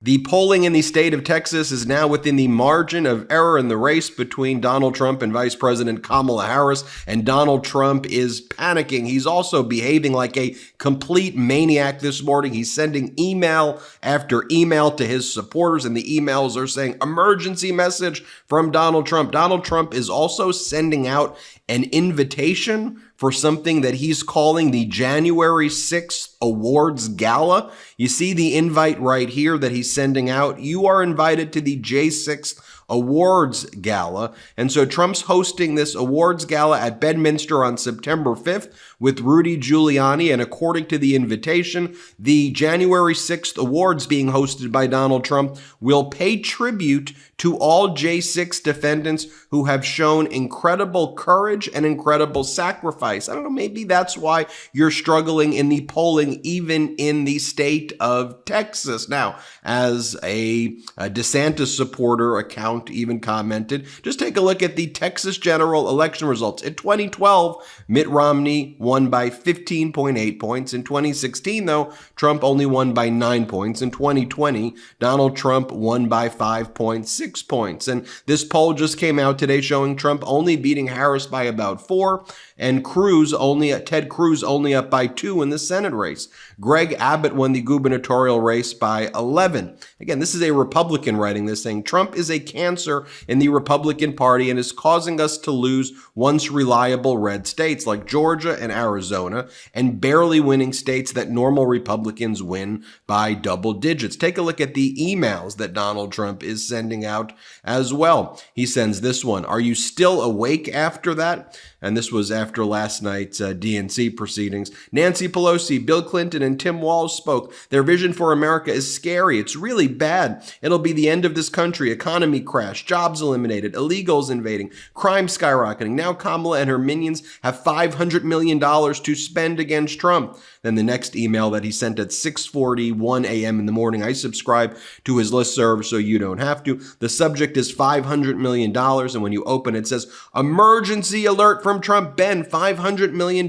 The polling in the state of Texas is now within the margin of error in the race between Donald Trump and Vice President Kamala Harris, and Donald Trump is panicking. He's also behaving like a complete maniac this morning. He's sending email after email to his supporters, and the emails are saying emergency message from Donald Trump. Donald Trump is also sending out an invitation for something that he's calling the January 6th Awards Gala. You see the invite right here that he's sending out. You are invited to the J6 Awards Gala. And so Trump's hosting this awards gala at Bedminster on September 5th with Rudy Giuliani. And according to the invitation, the January 6th awards being hosted by Donald Trump will pay tribute to all J6 defendants who have shown incredible courage and incredible sacrifice. I don't know, maybe that's why you're struggling in the polling, even in the state of Texas. Now, as a DeSantis supporter account even commented, just take a look at the Texas general election results. In 2012, Mitt Romney won by 15.8 points. In 2016, though, Trump only won by 9 points. In 2020, Donald Trump won by 5.6 points. And this poll just came out today showing Trump only beating Harris by about 4, and Ted Cruz only up by 2 in the Senate race. Greg Abbott won the gubernatorial race by 11. Again, this is a Republican writing this, saying Trump is a cancer in the Republican Party and is causing us to lose once reliable red states like Georgia and Arizona, and barely winning states that normal Republicans win by double digits. Take a look at the emails that Donald Trump is sending out as well. He sends this one: "Are you still awake after that?" And this was after last night's DNC proceedings. "Nancy Pelosi, Bill Clinton, and Tim Walz spoke. Their vision for America is scary. It's really bad. It'll be the end of this country. Economy crash, jobs eliminated, illegals invading, crime skyrocketing. Now Kamala and her minions have $500 million to spend against Trump." Then the next email that he sent at 6:41 a.m. in the morning, I subscribe to his listserv so you don't have to. The subject is $500 million. And when you open it, it says, "Emergency alert from Trump. Ben, $500 million.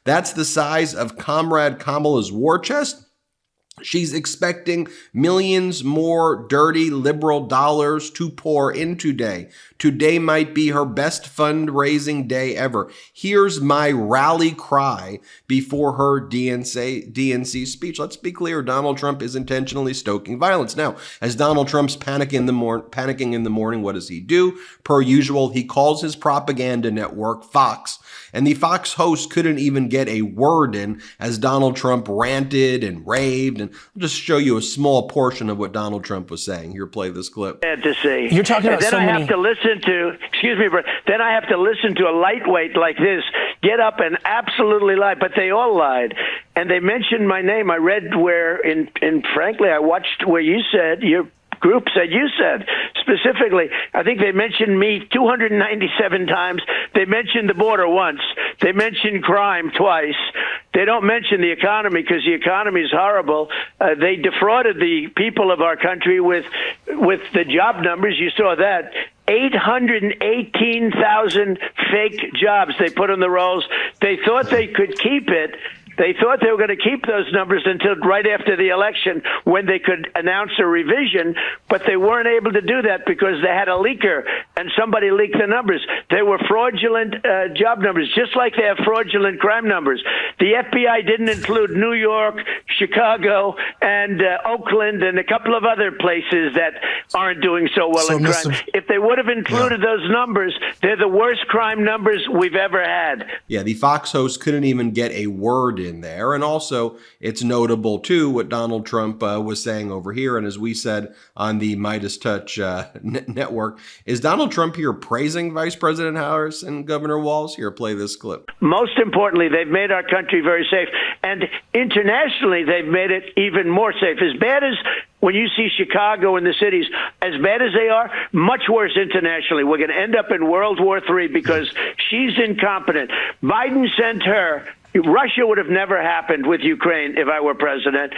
That's the size of Comrade Kamala's war chest. She's expecting millions more dirty liberal dollars to pour in today. Today might be her best fundraising day ever. Here's my rally cry before her DNC speech." Let's be clear, Donald Trump is intentionally stoking violence. Now, as Donald Trump's panicking in the morning, what does he do? Per usual, he calls his propaganda network Fox. And the Fox host couldn't even get a word in as Donald Trump ranted and raved. And I'll just show you a small portion of what Donald Trump was saying. Here, play this clip. Bad to say. You're talking about then so I many. have to listen to, excuse me, but then I have to listen to a lightweight like this get up and absolutely lie. But they all lied. And they mentioned my name. I read where, and frankly, I watched where you said, your group said, you said specifically, I think they mentioned me 297 times. They mentioned the border once. They mentioned crime twice. They don't mention the economy because the economy is horrible. They defrauded the people of our country with the job numbers. You saw that. 818,000 fake jobs they put on the rolls. They thought they could keep it. They thought they were going to keep those numbers until right after the election when they could announce a revision, but they weren't able to do that because they had a leaker and somebody leaked the numbers. They were fraudulent job numbers, just like they have fraudulent crime numbers. The FBI didn't include New York, Chicago, and Oakland and a couple of other places that aren't doing so well in crime. If they would have included those numbers, they're the worst crime numbers we've ever had. Yeah, the Fox host couldn't even get a word in there. And also, it's notable, too, what Donald Trump was saying over here. And as we said on the MeidasTouch network, is Donald Trump here praising Vice President Harris and Governor Walz? Here, play this clip. Most importantly, they've made our country very safe. And internationally, they've made it even more safe. As bad as when you see Chicago and the cities, as bad as they are, much worse internationally. We're going to end up in World War III because she's incompetent. Biden sent her. Russia would have never happened with Ukraine if I were president.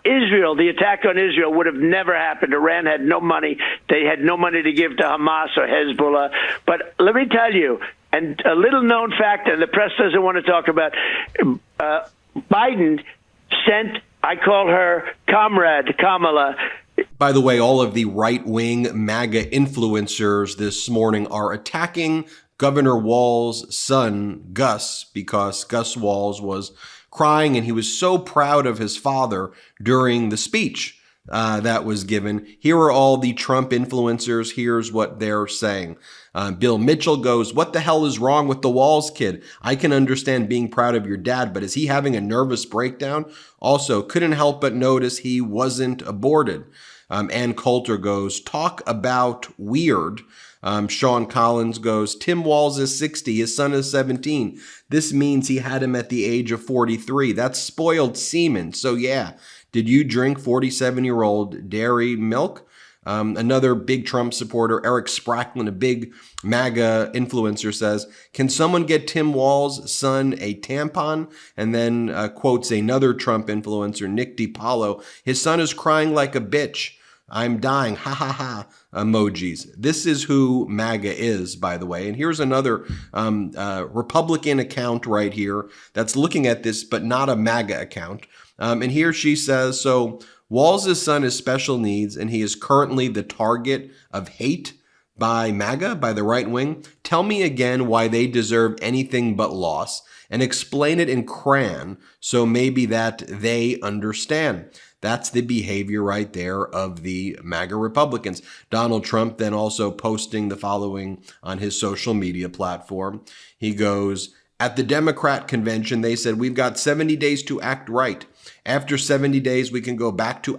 Israel, the attack on Israel would have never happened. Iran had no money. They had no money to give to Hamas or Hezbollah. But let me tell you, and a little known fact, and the press doesn't want to talk about, Biden sent, I call her Comrade Kamala, By the way, all of the right-wing MAGA influencers this morning are attacking Governor Walz's son, Gus, because Gus Walz was crying and he was so proud of his father during the speech that was given. Here are all the Trump influencers. Here's what they're saying. Bill Mitchell goes, "What the hell is wrong with the Walz kid? I can understand being proud of your dad, but is he having a nervous breakdown? Also, couldn't help but notice he wasn't aborted." Ann Coulter goes, "Talk about weird." Sean Collins goes, "Tim Walz is 60, his son is 17. This means he had him at the age of 43. That's spoiled semen. So yeah, did you drink 47-year-old dairy milk?" Another big Trump supporter, Eric Spracklin, a big MAGA influencer, says, "Can someone get Tim Walz's son a tampon?" And then quotes another Trump influencer, Nick DiPaolo, "His son is crying like a bitch. I'm dying, ha ha ha," emojis. This is who MAGA is, by the way. And here's another Republican account right here that's looking at this, but not a MAGA account. And here she says, "So Walz's son has special needs, and he is currently the target of hate by MAGA, by the right wing. Tell me again why they deserve anything but loss, and explain it in crayon so maybe that they understand." That's the behavior right there of the MAGA Republicans. Donald Trump then also posting the following on his social media platform. He goes, "At the Democrat convention, they said, we've got 70 days to act right. After 70 days, we can go back to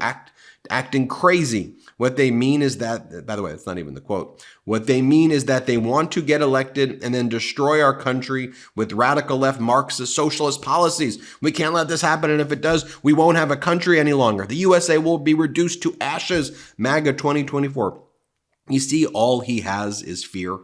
acting crazy. What they mean is that," by the way, that's not even the quote. "What they mean is that they want to get elected and then destroy our country with radical left Marxist socialist policies. We can't let this happen. And if it does, we won't have a country any longer. The USA will be reduced to ashes. MAGA 2024. You see, all he has is fear.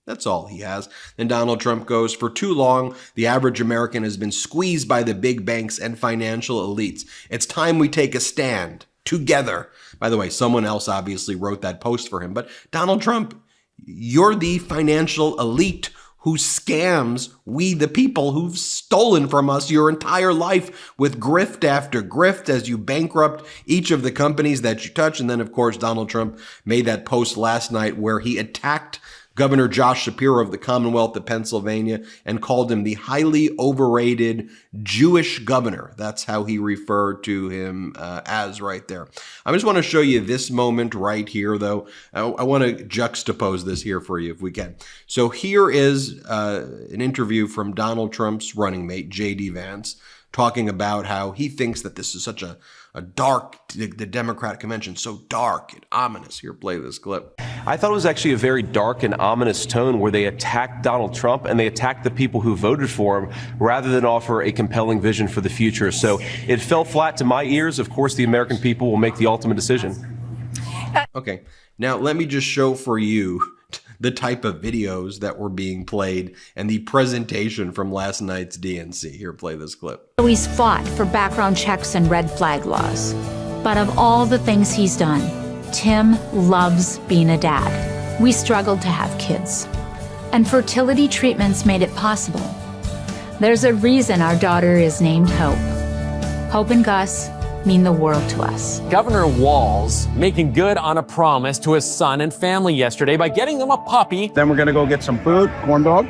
That's all he has. Then Donald Trump goes, "For too long, the average American has been squeezed by the big banks and financial elites. It's time we take a stand. Together." By the way, someone else obviously wrote that post for him. But Donald Trump, you're the financial elite who scams we the people who've stolen from us your entire life with grift after grift as you bankrupt each of the companies that you touch. And then, of course, Donald Trump made that post last night where he attacked Governor Josh Shapiro of the Commonwealth of Pennsylvania and called him the highly overrated Jewish governor. That's how he referred to him as right there. I just want to show you this moment right here, though. I want to juxtapose this here for you if we can. So here is an interview from Donald Trump's running mate, J.D. Vance, talking about how he thinks that this is such a dark, the Democratic convention, so dark and ominous. Here, play this clip. I thought it was actually a very dark and ominous tone where they attacked Donald Trump and they attacked the people who voted for him rather than offer a compelling vision for the future. So it fell flat to my ears. Of course, the American people will make the ultimate decision. Okay, now let me just show for you the type of videos that were being played and the presentation from last night's DNC. Here, play this clip. He's fought for background checks and red flag laws. But of all the things he's done, Tim loves being a dad. We struggled to have kids, and fertility treatments made it possible. There's a reason our daughter is named Hope. Hope and Gus mean the world to us. Governor Walz making good on a promise to his son and family yesterday by getting them a puppy. Then we're going to go get some food, corn dog.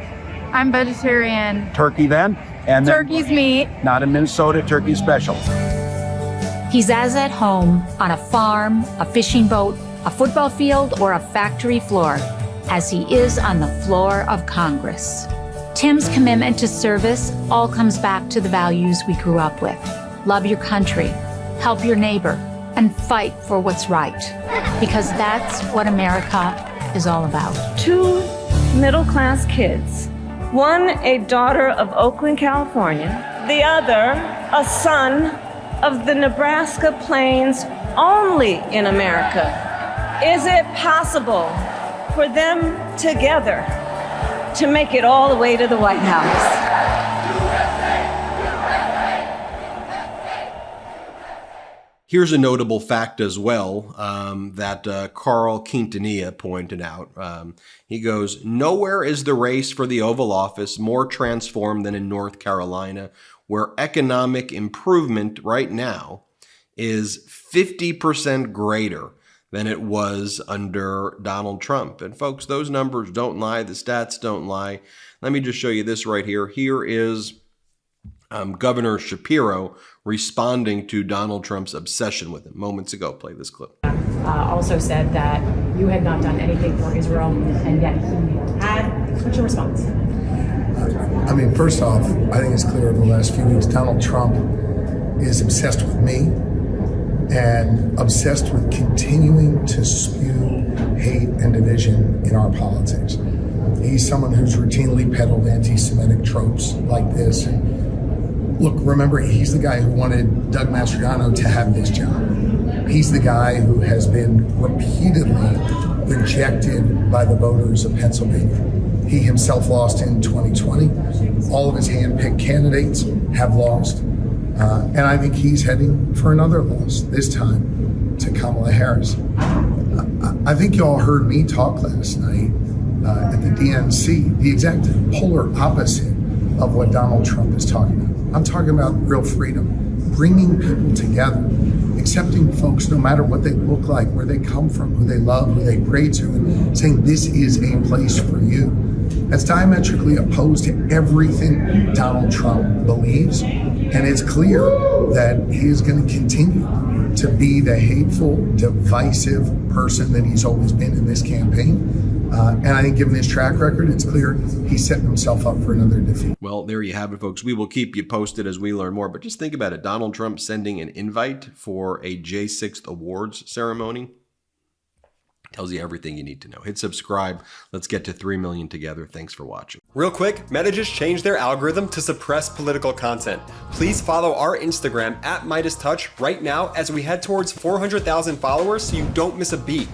I'm vegetarian. Turkey then. And Turkey's meat. Not in Minnesota, turkey special. He's as at home on a farm, a fishing boat, a football field, or a factory floor as he is on the floor of Congress. Tim's commitment to service all comes back to the values we grew up with. Love your country, help your neighbor, and fight for what's right. Because that's what America is all about. Two middle-class kids. One, a daughter of Oakland, California. The other, a son of the Nebraska Plains, only in America. Is it possible for them together to make it all the way to the White House? Here's a notable fact as well that Carl Quintanilla pointed out. He goes, "Nowhere is the race for the Oval Office more transformed than in North Carolina, where economic improvement right now is 50% greater than it was under Donald Trump. And folks, those numbers don't lie. The stats don't lie. Let me just show you this right here. Here is Governor Shapiro responding to Donald Trump's obsession with him moments ago. Play this clip. Also said that you had not done anything for Israel, and yet he had. What's your response? I mean, first off, I think it's clear over the last few weeks, Donald Trump is obsessed with me and obsessed with continuing to spew hate and division in our politics. He's someone who's routinely peddled anti-Semitic tropes like this. And look, remember, he's the guy who wanted Doug Mastriano to have this job. He's the guy who has been repeatedly rejected by the voters of Pennsylvania. He himself lost in 2020. All of his hand-picked candidates have lost. And I think he's heading for another loss, this time to Kamala Harris. I think you all heard me talk last night at the DNC, the exact polar opposite of what Donald Trump is talking about. I'm talking about real freedom, bringing people together, accepting folks no matter what they look like, where they come from, who they love, who they pray to, and saying this is a place for you. That's diametrically opposed to everything Donald Trump believes. And it's clear that he is going to continue to be the hateful, divisive person that he's always been in this campaign. And I think given his track record, it's clear he's setting himself up for another defeat. Well, there you have it, folks. We will keep you posted as we learn more. But just think about it. Donald Trump sending an invite for a J6 awards ceremony tells you everything you need to know. Hit subscribe. Let's get to 3 million together. Thanks for watching. Real quick, Meta just changed their algorithm to suppress political content. Please follow our Instagram @MeidasTouch right now as we head towards 400,000 followers so you don't miss a beat.